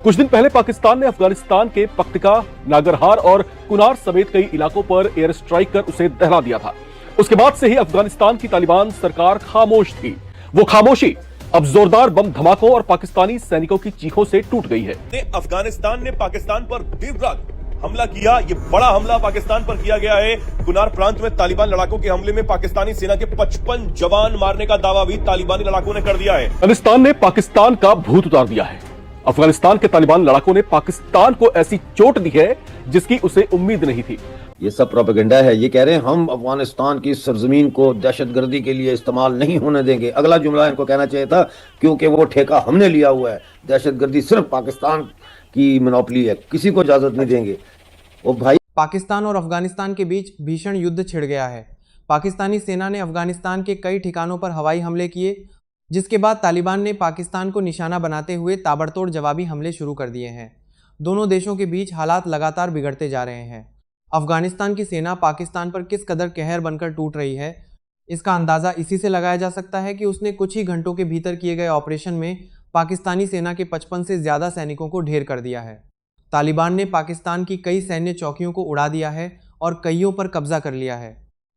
कुछ दिन पहले पाकिस्तान ने अफगानिस्तान के पख्तिका, नागरहार और कुनार समेत कई इलाकों पर एयर स्ट्राइक कर उसे दहला दिया था। उसके बाद से ही अफगानिस्तान की तालिबान सरकार खामोश थी। वो खामोशी अब जोरदार बम धमाकों और पाकिस्तानी सैनिकों की चीखों से टूट गई है। अफगानिस्तान ने पाकिस्तान पर देर रात हमला किया। ये बड़ा हमला पाकिस्तान पर किया गया है। कुनार प्रांत में तालिबान लड़ाकों के हमले में पाकिस्तानी सेना के 55 जवान मारने का दावा भी तालिबानी लड़ाकों ने कर दिया है। अफगानिस्तान ने पाकिस्तान का भूत उतार दिया है। अफगानिस्तान के तालिबान लड़ाकों ने पाकिस्तान को ऐसी चोट दी है जिसकी उसे उम्मीद नहीं थी। ये सब प्रोपेगेंडा है। ये कह रहे हैं हम अफगानिस्तान की सरजमीन को दहशतगर्दी के लिए इस्तेमाल नहीं होने देंगे। अगला जुमला इनको कहना चाहिए था, क्योंकि वो ठेका हमने लिया हुआ है। दहशतगर्दी सिर्फ पाकिस्तान की मोनोपोली है, किसी को इजाजत नहीं देंगे। वो भाई, पाकिस्तान और अफगानिस्तान के बीच भीषण युद्ध छिड़ गया है। पाकिस्तानी सेना ने अफगानिस्तान के कई ठिकानों पर हवाई हमले किए, जिसके बाद तालिबान ने पाकिस्तान को निशाना बनाते हुए ताबड़तोड़ जवाबी हमले शुरू कर दिए हैं। दोनों देशों के बीच हालात लगातार बिगड़ते जा रहे हैं। अफगानिस्तान की सेना पाकिस्तान पर किस कदर कहर बनकर टूट रही है, इसका अंदाज़ा इसी से लगाया जा सकता है कि उसने कुछ ही घंटों के भीतर किए गए ऑपरेशन में पाकिस्तानी सेना के 55 से ज़्यादा सैनिकों को ढेर कर दिया है। तालिबान ने पाकिस्तान की कई सैन्य चौकियों को उड़ा दिया है और कईयों पर कब्जा कर लिया है।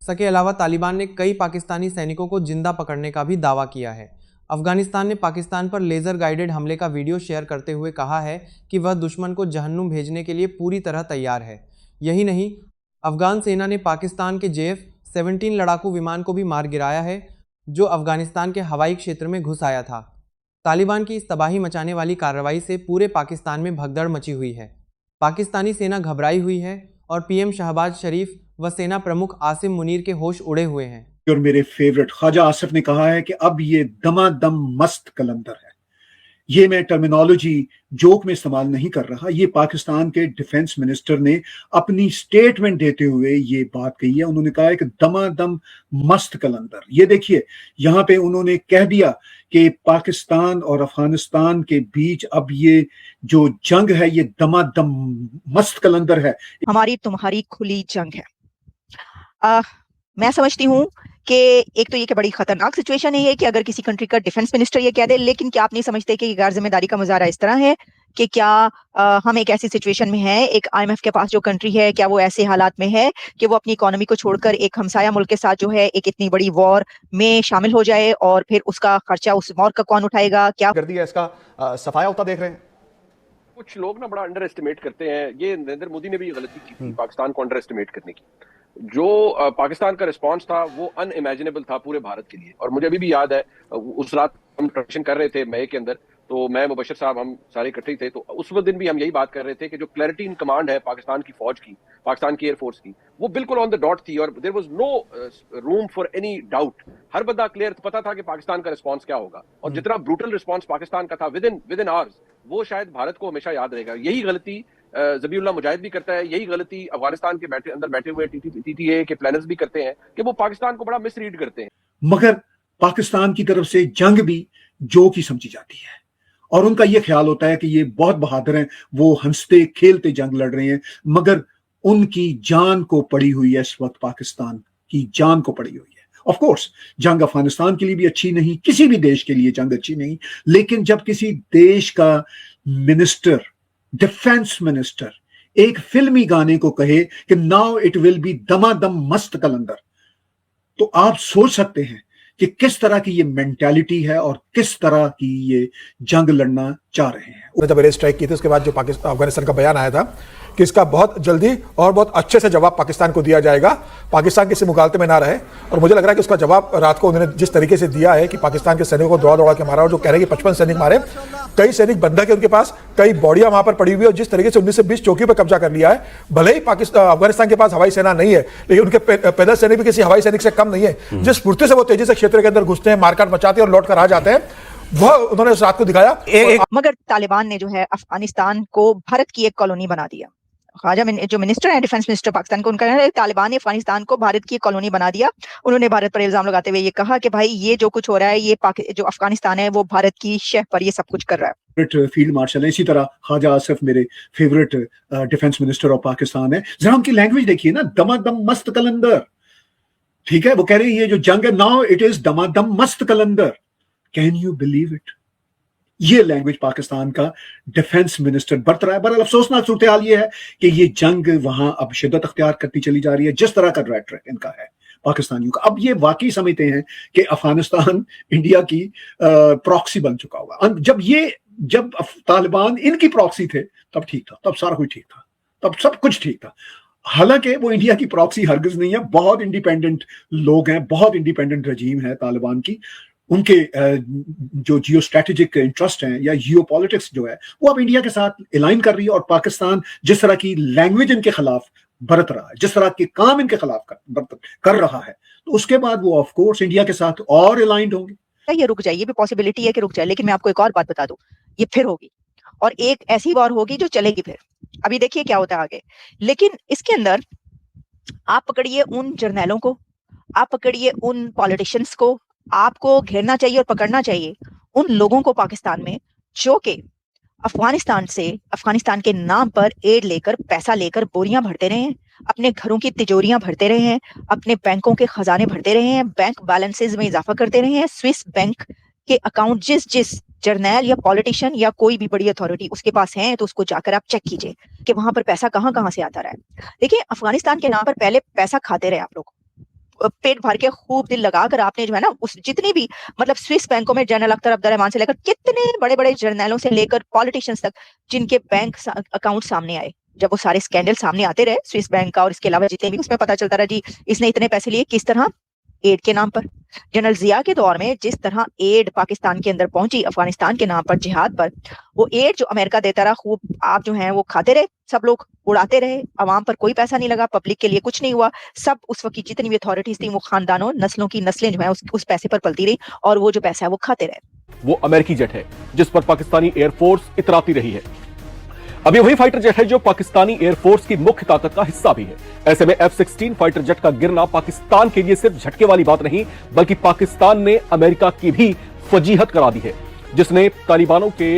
इसके अलावा तालिबान ने कई पाकिस्तानी सैनिकों को जिंदा पकड़ने का भी दावा किया है। अफगानिस्तान ने पाकिस्तान पर लेज़र गाइडेड हमले का वीडियो शेयर करते हुए कहा है कि वह दुश्मन को जहन्नुम भेजने के लिए पूरी तरह तैयार है। यही नहीं, अफगान सेना ने पाकिस्तान के JF-17 लड़ाकू विमान को भी मार गिराया है, जो अफगानिस्तान के हवाई क्षेत्र में घुस आया था। तालिबान की इस तबाही मचाने वाली कार्रवाई से पूरे पाकिस्तान में भगदड़ मची हुई है। पाकिस्तानी सेना घबराई हुई है और PM शहबाज शरीफ व सेना प्रमुख आसिम मुनीर के होश उड़े हुए हैं। और मेरे फेवरेट ख्वाजा आसिफ ने कहा है कि अब ये दमादम मस्त कलंदर है। ये मैं टर्मिनोलॉजी जोक में इस्तेमाल नहीं कर रहा। ये पाकिस्तान के डिफेंस मिनिस्टर ने अपनी स्टेटमेंट देते हुए ये बात कही है। उन्होंने कहा है कि दमादम मस्त कलंदर। ये देखिए, यहाँ पे उन्होंने कह दिया कि पाकिस्तान और अफगानिस्तान के बीच अब ये जो जंग है ये दमादम मस्त कलंदर है। हमारी तुम्हारी खुली जंग है। मैं समझती हूँ कि एक तो ये कि बड़ी खतरनाक सिचुएशन है ये कि अगर किसी कंट्री का डिफेंस मिनिस्टर ये कह दे, लेकिन क्या आप नहीं समझते कि गैर जिम्मेदारी का मुजाहरा इस तरह है कि क्या हम एक ऐसी सिचुएशन में हैं, एक IMF के पास जो कंट्री है, क्या वो ऐसे हालात में है कि वो अपनी इकोनॉमी को छोड़कर एक हमसाया मुल्क के साथ जो है एक इतनी बड़ी वॉर में शामिल हो जाए, और फिर उसका खर्चा उस वॉर का कौन उठाएगा? क्या कर दिया इसका सफाया होता देख रहे हैं? कुछ लोग ना बड़ा अंडर एस्टिमेट करते हैं। ये नरेंद्र मोदी ने भी गलती की थी पाकिस्तान को अंडर एस्टिमेट करने की। जो पाकिस्तान का रिस्पांस था वो अनइमेजिनेबल था पूरे भारत के लिए। और मुझे अभी भी याद है, उस रात हम ट्रांजिशन कर रहे थे मई के अंदर, तो मैं मुबशर साहब हम सारे इकट्ठे थे, तो उस दिन भी हम यही बात कर रहे थे कि जो क्लैरिटी इन कमांड है पाकिस्तान की फौज की, पाकिस्तान की एयरफोर्स की, वो बिल्कुल ऑन द डॉट थी और there was no room for any doubt. हर बंदा क्लियर पता था कि पाकिस्तान का रिस्पांस क्या होगा, और जितना ब्रूटल रिस्पांस पाकिस्तान का था विद इन आवर्स, वो शायद भारत को हमेशा याद रहेगा। यही गलती ज़बीउल्लाह मुजाहिद भी करता है, यही गलती अफगानिस्तान के अंदर बैठे हुए TTA के प्लानर्स भी करते हैं कि वो पाकिस्तान को बड़ा मिसरीड करते हैं। मगर पाकिस्तान की तरफ से जंग भी जोक ही समझी जाती है और उनका यह ख्याल होता है कि ये बहुत बहादुर हैं, वो हंसते खेलते जंग लड़ रहे हैं, मगर उनकी जान को पड़ी हुई है। इस वक्त पाकिस्तान की जान को पड़ी हुई है। ऑफ कोर्स जंग अफगानिस्तान के लिए भी अच्छी नहीं, किसी भी देश के लिए जंग अच्छी नहीं, लेकिन जब किसी देश का मिनिस्टर, डिफेंस मिनिस्टर एक फिल्मी गाने को कहे कि नाउ इट विल बी दमादम मस्त कलंदर, तो आप सोच सकते हैं कि किस तरह की ये मेंटालिटी है और किस तरह की ये जंग लड़ना चाह रहे हैं। जब एयर स्ट्राइक की थी उसके बाद जो अफगानिस्तान का बयान आया था कि इसका बहुत जल्दी और बहुत अच्छे से जवाब पाकिस्तान को दिया जाएगा, पाकिस्तान किसी मुगालते में ना रहे। और मुझे लग रहा है कि उसका जवाब रात को उन्होंने जिस तरीके से दिया है कि पाकिस्तान के सैनिकों को दौड़ा के मारा, और जो कह रहे हैं कि 55 सैनिक मारे, कई सैनिक बंधक है उनके पास, कई बॉडियां वहां पर पड़ी हुई है, और जिस तरीके से 19 से 20 चौकियों पर कब्जा कर लिया है। भले ही अफगानिस्तान के पास हवाई सेना नहीं है, लेकिन उनके पैदल सैनिक भी किसी हवाई सैनिक से कम नहीं है। जिस फुर्ती से वो तेजी से क्षेत्र के अंदर घुसते हैं, मारकाट मचाते हैं और लौट कर आ जाते हैं, वह उन्होंने उस रात को दिखाया। मगर तालिबान ने जो है अफगानिस्तान को भारत की एक कॉलोनी बना दिया। ख्वाजा जो मिनिस्टर है, डिफेंस मिनिस्टर पाकिस्तान को, उनका है तालिबान ने अफगानिस्तान को भारत की एक कॉलोनी बना दिया। उन्होंने भारत पर इल्जाम लगाते हुए ये कहा कि भाई ये जो कुछ हो रहा है, ये जो अफगानिस्तान है वो भारत की शह पर ये सब कुछ कर रहा है। फेवरेट फील्ड मार्शल है, इसी तरह ख्वाजा आसिफ मेरे favourite defence minister of Pakistan है। जरा उनकी लैंग्वेज देखिए ना, दमादम मस्त कलंदर। ठीक है, वो कह रहे हैं ये जो जंग है, now it is Damadam Mast Qalandar. Can you believe it? ये लैंग्वेज पाकिस्तान का डिफेंस मिनिस्टर बरत रहा है। बड़ा अफसोसनाक सूरत हाल ये है कि ये जंग वहां अब शिद्दत अख्तियार करती चली जा रही है, जिस तरह का रेटरिक इनका है पाकिस्तानियों का। अब ये वाकई समझते हैं कि अफगानिस्तान इंडिया की प्रॉक्सी बन चुका होगा। जब तालिबान इनकी प्रॉक्सी थे तब ठीक था, तब सारा कुछ ठीक था, तब सब कुछ ठीक था। हालांकि वो इंडिया की प्रॉक्सी हरगिज नहीं है। बहुत इंडिपेंडेंट लोग हैं, बहुत इंडिपेंडेंट रजीम है तालिबान की। उनके जो जियो स्ट्रेटेजिक इंटरेस्ट हैं या जियो पॉलिटिक्स जो है वो अब इंडिया के साथ अलाइन कर रही है। और पाकिस्तान जिस तरह की लैंग्वेज इनके खिलाफ बरत रहा है, जिस तरह के काम इनके खिलाफ कर रहा है, तो उसके बाद वो ऑफ कोर्स इंडिया के साथ और अलाइंड होंगे। ये रुक जाए, ये भी पॉसिबिलिटी है कि रुक जाए, लेकिन मैं आपको एक और बात बता दूं, ये फिर होगी और एक ऐसी वॉर होगी जो चलेगी फिर। अभी देखिए क्या होता है आगे। लेकिन इसके अंदर आप पकड़िए उन जर्नैलों को, आप पकड़िए उन पॉलिटिशियंस को, आपको घेरना चाहिए और पकड़ना चाहिए उन लोगों को पाकिस्तान में जो कि अफगानिस्तान के नाम पर एड लेकर, पैसा लेकर बोरियां भरते रहे हैं, अपने घरों की तिजोरियां भरते रहे हैं, अपने बैंकों के खजाने भरते रहे हैं, बैंक बैलेंसेस में इजाफा करते रहे हैं। स्विस बैंक के अकाउंट जिस जर्नैल या पॉलिटिशियन या कोई भी बड़ी अथॉरिटी उसके पास है तो उसको जाकर आप चेक कीजिए कि वहां पर पैसा कहां कहां से आता रहा है। देखिए, अफगानिस्तान के नाम पर पहले पैसा खाते रहे आप लोग, पेट भर के खूब दिल लगाकर आपने जो है ना उस जितनी भी मतलब स्विस बैंकों में जनरल अख्तर अब्दुर्रहमान से लेकर कितने बड़े बड़े जर्नैलों से लेकर पॉलिटिशियंस तक जिनके बैंक अकाउंट सामने आए, जब वो सारे स्कैंडल सामने आते रहे स्विस बैंक का और इसके अलावा जितने भी, उसमें पता चलता रहा जी इसने इतने पैसे लिए किस तरह, एड के नाम पर। जनरल जिया के दौर में जिस तरह एड पाकिस्तान के अंदर पहुंची अफगानिस्तान के नाम पर, जिहाद पर, वो एड जो अमेरिका देता रहा खूब आप जो है वो खाते रहे, सब लोग उड़ाते रहे, अवाम पर कोई पैसा नहीं लगा, पब्लिक के लिए कुछ नहीं हुआ। सब उस वक्त की जितनी भी अथॉरिटीज थी वो खानदानों नस्लों की नस्लें जो है उस पैसे पर पलती रही और वो जो पैसा है वो खाते रहे। वो अमेरिकी जेट है जिस पर पाकिस्तानी एयरफोर्स इतराती रही है। अब ये वही फाइटर जेट है जो पाकिस्तानी एयरफोर्स की मुख्य ताकत का हिस्सा भी है। ऐसे में F-16 फाइटर जेट का गिरना पाकिस्तान के लिए सिर्फ झटके वाली बात नहीं, बल्कि पाकिस्तान ने अमेरिका की भी फजीहत करा दी है, जिसने तालिबानों के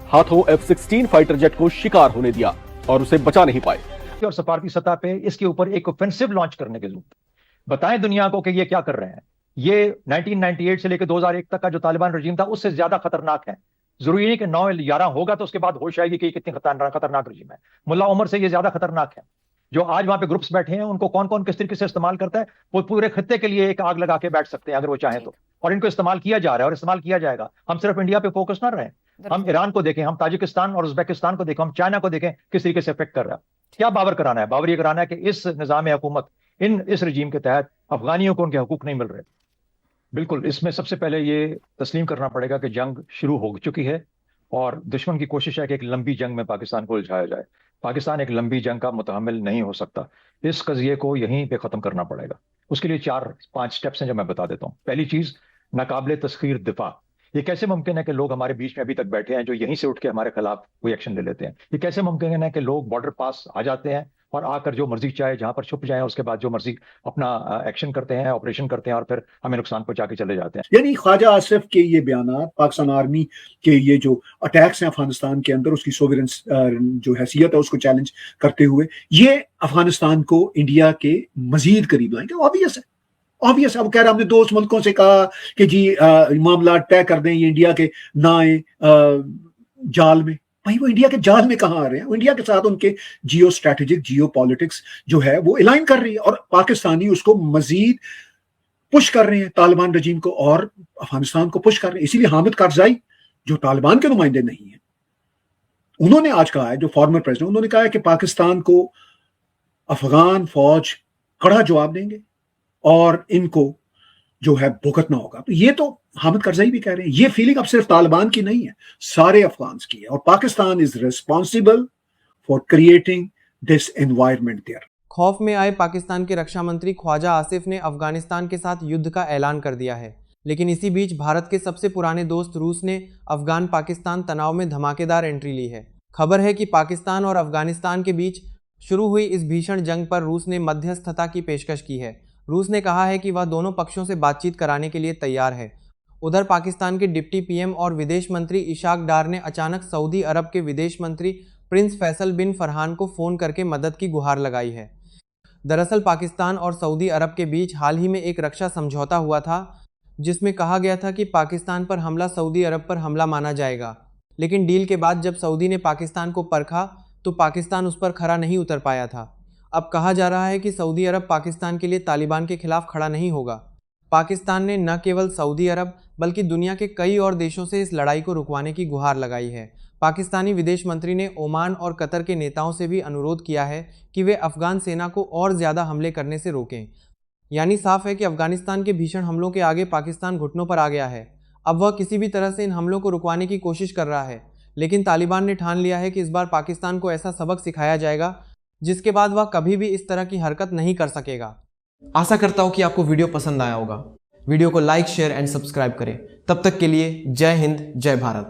हाथों F-16 फाइटर जेट को शिकार होने दिया और उसे बचा नहीं पाए। और सफारती सतह पे इसके ऊपर एक ऑफेंसिव लॉन्च करने की जरूरत है। बताएं दुनिया को कि ये क्या कर रहे हैं। ये 1998 से लेकर 2001 तक का जो तालिबान रजीम था उससे ज्यादा खतरनाक है। जरूरी नहीं कि 9/11 होगा तो उसके बाद होश आएगी कि कितनी खतरनाक रजीम है। मुल्ला उमर से ये ज्यादा खतरनाक है। जो आज वहां पे ग्रुप्स बैठे हैं उनको कौन कौन किस तरीके से इस्तेमाल करता है, वो पूरे खत्ते के लिए एक आग लगा के बैठ सकते हैं अगर वो चाहें तो। और इनको इस्तेमाल किया जा रहा है और इस्तेमाल किया जाएगा। हम सिर्फ इंडिया पे फोकस ना रहें, हम ईरान को देखें, हम ताजिकिस्तान और उज्बेकिस्तान को देखें, हम चाइना को देखें किस तरीके से इफेक्ट कर रहा है। क्या बावर कराना है? बावर ये कराना है कि इस निजाम हुकूमत, इस रजीम के तहत अफगानियों को उनके हकूक नहीं मिल रहे। बिल्कुल, इसमें सबसे पहले ये तस्लीम करना पड़ेगा कि जंग शुरू हो चुकी है और दुश्मन की कोशिश है कि एक लंबी जंग में पाकिस्तान को उलझाया जाए। पाकिस्तान एक लंबी जंग का मुतहम्मिल नहीं हो सकता। इस कज़िये को यहीं पे ख़त्म करना पड़ेगा। उसके लिए 4-5 स्टेप्स हैं जो मैं बता देता हूँ। पहली चीज़, नाकाबिले तस्खीर दिफा। ये कैसे मुमकिन है कि लोग हमारे बीच में अभी तक बैठे हैं जो यहीं से उठ के हमारे खिलाफ कोई एक्शन ले लेते हैं? ये कैसे मुमकिन है कि लोग बॉर्डर पास आ जाते हैं और आकर जो मर्जी चाहे जहां पर छुप जाए, उसके बाद जो मर्जी अपना एक्शन करते हैं, ऑपरेशन करते हैं और फिर हमें नुकसान पहुंचा के चले जाते हैं। यानी ख्वाजा आसिफ के ये बयानात, पाकिस्तान आर्मी के ये जो अटैक्स हैं अफगानिस्तान के अंदर, उसकी सोवरेंस जो हैसियत है उसको चैलेंज करते हुए, ये अफगानिस्तान को इंडिया के मजीद करीब लाएंगे। ऑब्वियस है, ऑब्वियस। अब कह रहे हमने दोस्त मुल्कों से कहा कि जी मामला तय कर दें, ये इंडिया के ना आए जाल में। भाई वो इंडिया के जाल में कहां आ रहे हैं? वो इंडिया के साथ उनके जियो स्ट्रेटेजिक, जियो पॉलिटिक्स जो है वो अलाइन कर रही है और पाकिस्तानी उसको मजीद पुश कर रहे हैं, तालिबान रजीम को और अफगानिस्तान को पुश कर रहे हैं। इसीलिए हामिद करजाई जो तालिबान के नुमाइंदे नहीं है, उन्होंने आज कहा है, जो फॉर्मर प्रेसिडेंट, उन्होंने कहा है कि पाकिस्तान को अफगान फौज कड़ा जवाब देंगे और इनको जो है भुगतना होगा। तो ये तो हामिद करजाई भी कह रहे हैं, ये फीलिंग अब सिर्फ तालिबान की नहीं है, सारे अफगान की है। और Pakistan is responsible for creating this environment there. खौफ में आए पाकिस्तान के रक्षा मंत्री ख्वाजा आसिफ ने अफगानिस्तान के साथ युद्ध का ऐलान कर दिया है। लेकिन इसी बीच भारत के सबसे पुराने दोस्त रूस ने अफगान पाकिस्तान तनाव में धमाकेदार एंट्री ली है। खबर है कि पाकिस्तान और अफगानिस्तान के बीच शुरू हुई इस भीषण जंग पर रूस ने मध्यस्थता की पेशकश की है। रूस ने कहा है कि वह दोनों पक्षों से बातचीत कराने के लिए तैयार है। उधर पाकिस्तान के डिप्टी पीएम और विदेश मंत्री इशाक डार ने अचानक सऊदी अरब के विदेश मंत्री प्रिंस फैसल बिन फरहान को फ़ोन करके मदद की गुहार लगाई है। दरअसल पाकिस्तान और सऊदी अरब के बीच हाल ही में एक रक्षा समझौता हुआ था, जिसमें कहा गया था कि पाकिस्तान पर हमला सऊदी अरब पर हमला माना जाएगा। लेकिन डील के बाद जब सऊदी ने पाकिस्तान को परखा तो पाकिस्तान उस पर खरा नहीं उतर पाया था। अब कहा जा रहा है कि सऊदी अरब पाकिस्तान के लिए तालिबान के खिलाफ खड़ा नहीं होगा। पाकिस्तान ने न केवल सऊदी अरब बल्कि दुनिया के कई और देशों से इस लड़ाई को रुकवाने की गुहार लगाई है। पाकिस्तानी विदेश मंत्री ने ओमान और कतर के नेताओं से भी अनुरोध किया है कि वे अफगान सेना को और ज़्यादा हमले करने से रोकें। यानी साफ है कि अफगानिस्तान के भीषण हमलों के आगे पाकिस्तान घुटनों पर आ गया है। अब वह किसी भी तरह से इन हमलों को रुकवाने की कोशिश कर रहा है, लेकिन तालिबान ने ठान लिया है कि इस बार पाकिस्तान को ऐसा सबक सिखाया जाएगा जिसके बाद वह कभी भी इस तरह की हरकत नहीं कर सकेगा। आशा करता हूँ कि आपको वीडियो पसंद आया होगा। वीडियो को लाइक, शेयर एंड सब्सक्राइब करें। तब तक के लिए जय हिंद, जय भारत।